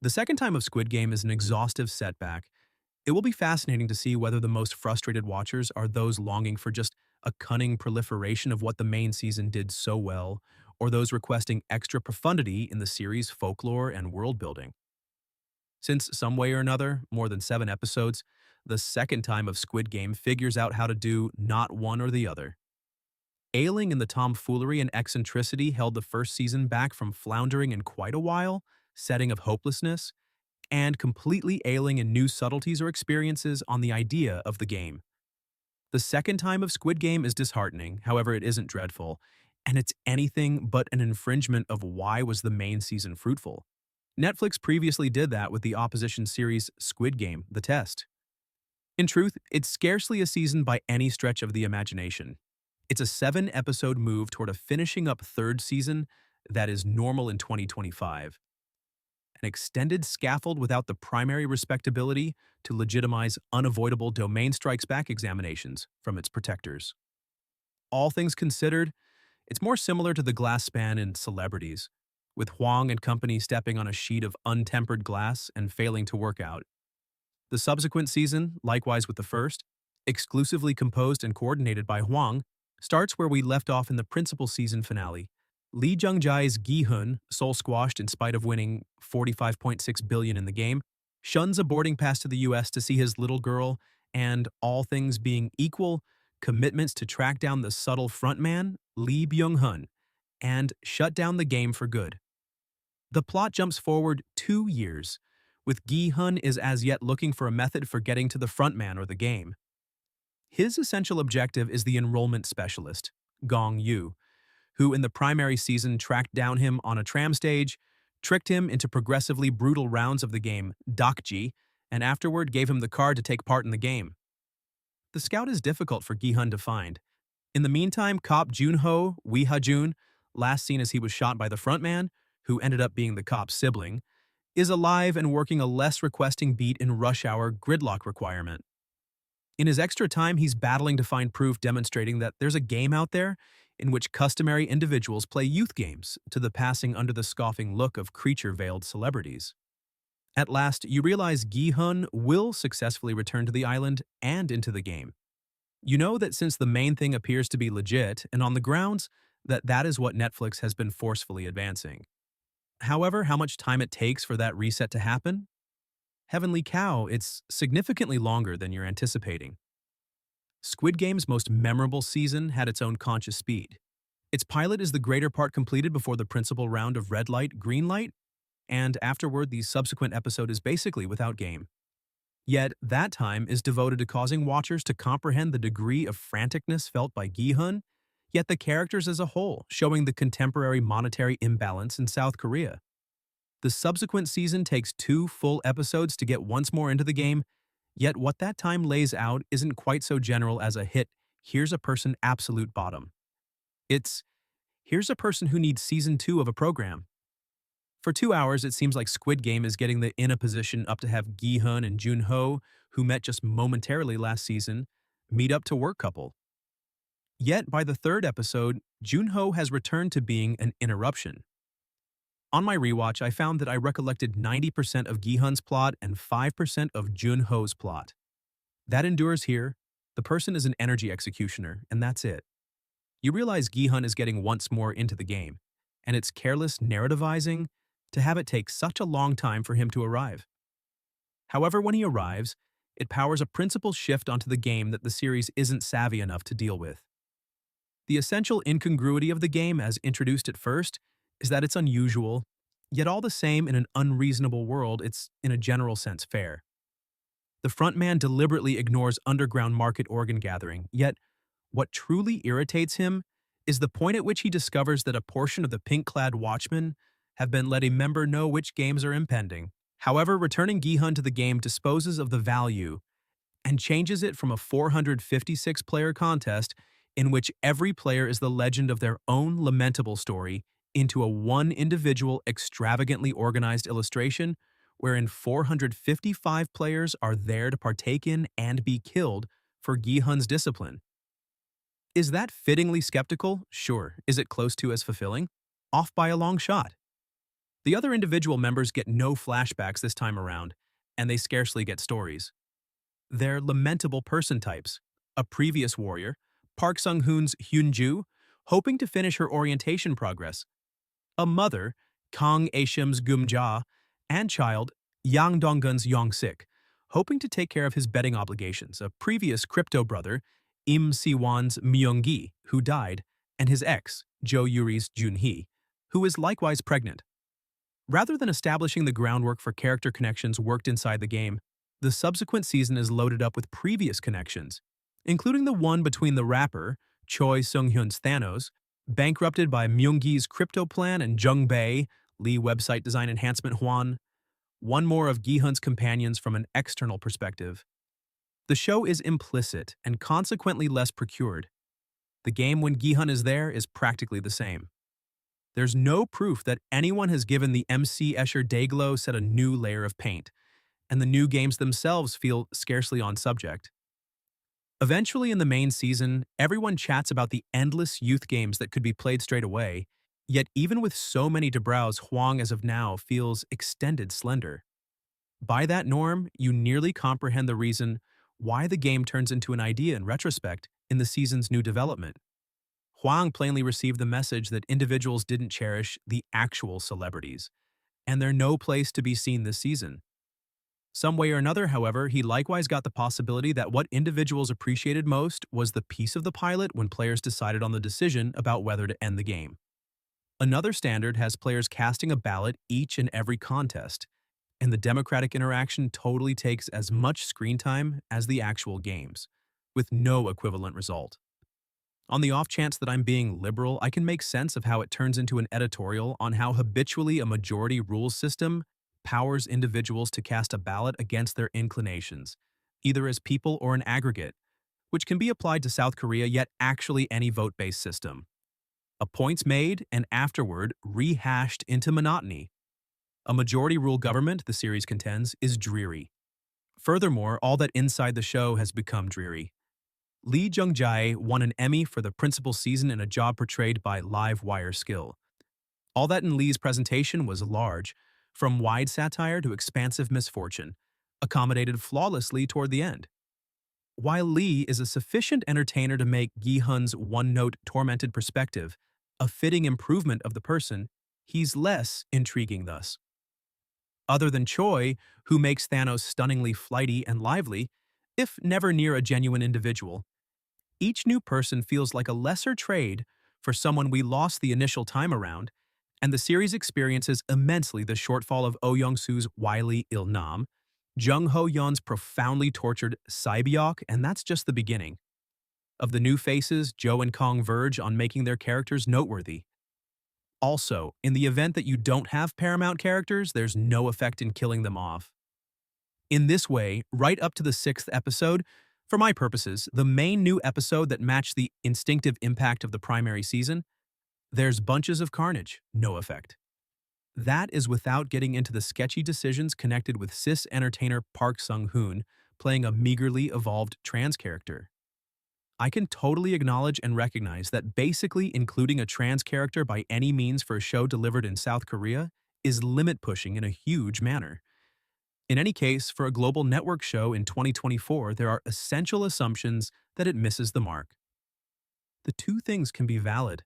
The second time of Squid Game is an exhaustive setback. It will be fascinating to see whether the most frustrated watchers are those longing for just a cunning proliferation of what the main season did so well, or those requesting extra profundity in the series' folklore and world building. Since some way or another, more than 7 episodes, the second time of Squid Game figures out how to do not one or the other. Ailing in the tomfoolery and eccentricity held the first season back from floundering in quite a while, setting of hopelessness, and completely ailing in new subtleties or experiences on the idea of the game. The second time of Squid Game is disheartening, however it isn't dreadful, and it's anything but an infringement of why was the main season fruitful. Netflix previously did that with the opposition series Squid Game: The Test. In truth, it's scarcely a season by any stretch of the imagination. It's a 7 episode move toward a finishing up third season that is normal in 2025. An extended scaffold without the primary respectability to legitimize unavoidable domain strikes back examinations from its protectors. All things considered, it's more similar to the glass span in Celebrities, with Huang and company stepping on a sheet of untempered glass and failing to work out. The subsequent season, likewise with the first, exclusively composed and coordinated by Huang, starts where we left off in the principal season finale. Lee Jung-jae's Gi-hun, soul-squashed in spite of winning $45.6 billion in the game, shuns a boarding pass to the US to see his little girl and, all things being equal, commitments to track down the subtle frontman, Lee Byung-hun, and shut down the game for good. The plot jumps forward 2 years, with Gi-hun is as yet looking for a method for getting to the frontman or the game. His essential objective is the enrollment specialist, Gong Yu, who in the primary season tracked down him on a tram stage, tricked him into progressively brutal rounds of the game Dakji, and afterward gave him the card to take part in the game. The scout is difficult for Gi-hun to find. In the meantime, cop Junho, Wi Ha-jun, last seen as he was shot by the frontman, who ended up being the cop's sibling, is alive and working a less requesting beat in rush hour gridlock requirement. In his extra time, he's battling to find proof demonstrating that there's a game out there in which customary individuals play youth games to the passing under the scoffing look of creature-veiled celebrities. At last, you realize Gi-hun will successfully return to the island and into the game. You know that since the main thing appears to be legit and on the grounds, that is what Netflix has been forcefully advancing. However, how much time it takes for that reset to happen? Heavenly cow, it's significantly longer than you're anticipating. Squid Game's most memorable season had its own conscious speed. Its pilot is the greater part completed before the principal round of red light, green light, and afterward the subsequent episode is basically without game. Yet, that time is devoted to causing watchers to comprehend the degree of franticness felt by Gi-hun, yet the characters as a whole, showing the contemporary monetary imbalance in South Korea. The subsequent season takes 2 full episodes to get once more into the game, yet what that time lays out isn't quite so general as a hit, here's a person absolute bottom. It's, here's a person who needs season 2 of a program. For 2 hours, it seems like Squid Game is getting the in a position up to have Gi-hun and Junho, who met just momentarily last season, meet up to work couple. Yet, by the 3rd episode, Junho has returned to being an interruption. On my rewatch, I found that I recollected 90% of Gi-hun's plot and 5% of Junho's plot. That endures here. The person is an energy executioner, and that's it. You realize Gi-hun is getting once more into the game, and it's careless narrativizing to have it take such a long time for him to arrive. However, when he arrives, it powers a principal shift onto the game that the series isn't savvy enough to deal with. The essential incongruity of the game as introduced at first is that it's unusual, yet all the same in an unreasonable world it's, in a general sense, fair. The frontman deliberately ignores underground market organ gathering, yet what truly irritates him is the point at which he discovers that a portion of the pink-clad watchmen have been letting a member know which games are impending. However, returning Gi-hun to the game disposes of the value and changes it from a 456-player contest in which every player is the legend of their own lamentable story into a one individual extravagantly organized illustration wherein 455 players are there to partake in and be killed for Gi-hun's discipline. Is that fittingly skeptical? Sure. Is it close to as fulfilling? Off by a long shot. The other individual members get no flashbacks this time around, and they scarcely get stories. They're lamentable person types. A previous warrior, Park Sung-hoon's Hyun-ju, hoping to finish her orientation progress. A mother, Kang Aeshim's Gum-ja, and child, Yang Dong-gun's Yong-sik, hoping to take care of his betting obligations. A previous crypto brother, Im Si-won's Myung-gi, who died, and his ex, Jo Yuri's Jun-hee, who is likewise pregnant. Rather than establishing the groundwork for character connections worked inside the game, the subsequent season is loaded up with previous connections, including the one between the rapper, Choi Sung-hyun's Thanos, bankrupted by Myung-gi's crypto plan, and Jung Bae, Lee website design enhancement Hwan, one more of Gi-hun's companions from an external perspective. The show is implicit and consequently less procured. The game when Gi-hun is there is practically the same. There's no proof that anyone has given the MC Escher Dayglow set a new layer of paint, and the new games themselves feel scarcely on subject. Eventually in the main season, everyone chats about the endless youth games that could be played straight away, yet even with so many to browse, Hwang as of now feels extended slender. By that norm, you nearly comprehend the reason why the game turns into an idea in retrospect in the season's new development. Hwang plainly received the message that individuals didn't cherish the actual celebrities, and they're no place to be seen this season. Some way or another, however, he likewise got the possibility that what individuals appreciated most was the piece of the pilot when players decided on the decision about whether to end the game. Another standard has players casting a ballot each and every contest, and the democratic interaction totally takes as much screen time as the actual games, with no equivalent result. On the off chance that I'm being liberal, I can make sense of how it turns into an editorial on how habitually a majority rules system powers individuals to cast a ballot against their inclinations, either as people or an aggregate, which can be applied to South Korea, yet actually any vote-based system. A points made and afterward rehashed into monotony. A majority rule government, the series contends, is dreary. Furthermore, all that inside the show has become dreary. Lee Jung-jae won an Emmy for the principal season in a job portrayed by live wire skill. All that in Lee's presentation was large, from wide satire to expansive misfortune, accommodated flawlessly toward the end. While Lee is a sufficient entertainer to make Gi-hun's one-note tormented perspective a fitting improvement of the person, he's less intriguing thus. Other than Choi, who makes Thanos stunningly flighty and lively, if never near a genuine individual, each new person feels like a lesser trade for someone we lost the initial time around, and the series experiences immensely the shortfall of Oh Young-soo's wily Il-nam, Jung Ho-yeon's profoundly tortured Sae-byok, and that's just the beginning. Of the new faces, Jo and Kong verge on making their characters noteworthy. Also, in the event that you don't have Paramount characters, there's no effect in killing them off. In this way, right up to the 6th episode, for my purposes, the main new episode that matched the instinctive impact of the primary season, there's bunches of carnage, no effect. That is without getting into the sketchy decisions connected with cis entertainer Park Sung-hoon playing a meagerly evolved trans character. I can totally acknowledge and recognize that basically including a trans character by any means for a show delivered in South Korea is limit-pushing in a huge manner. In any case, for a global network show in 2024, there are essential assumptions that it misses the mark. The two things can be valid.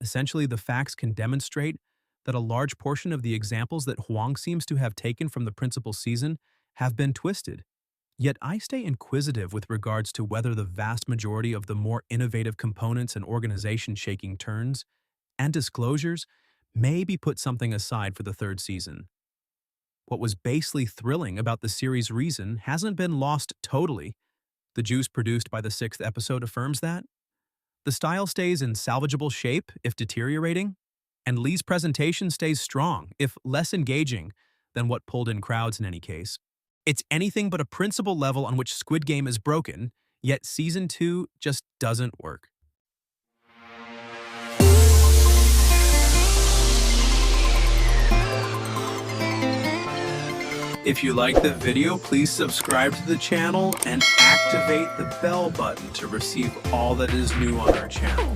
Essentially, the facts can demonstrate that a large portion of the examples that Hwang seems to have taken from the principal season have been twisted. Yet I stay inquisitive with regards to whether the vast majority of the more innovative components and organization-shaking turns and disclosures may be put something aside for the third season. What was basely thrilling about the series' reason hasn't been lost totally. The juice produced by the 6th episode affirms that. The style stays in salvageable shape, if deteriorating, and Lee's presentation stays strong, if less engaging, than what pulled in crowds in any case. It's anything but a principle level on which Squid Game is broken, yet Season 2 just doesn't work. If you like the video, please subscribe to the channel and activate the bell button to receive all that is new on our channel.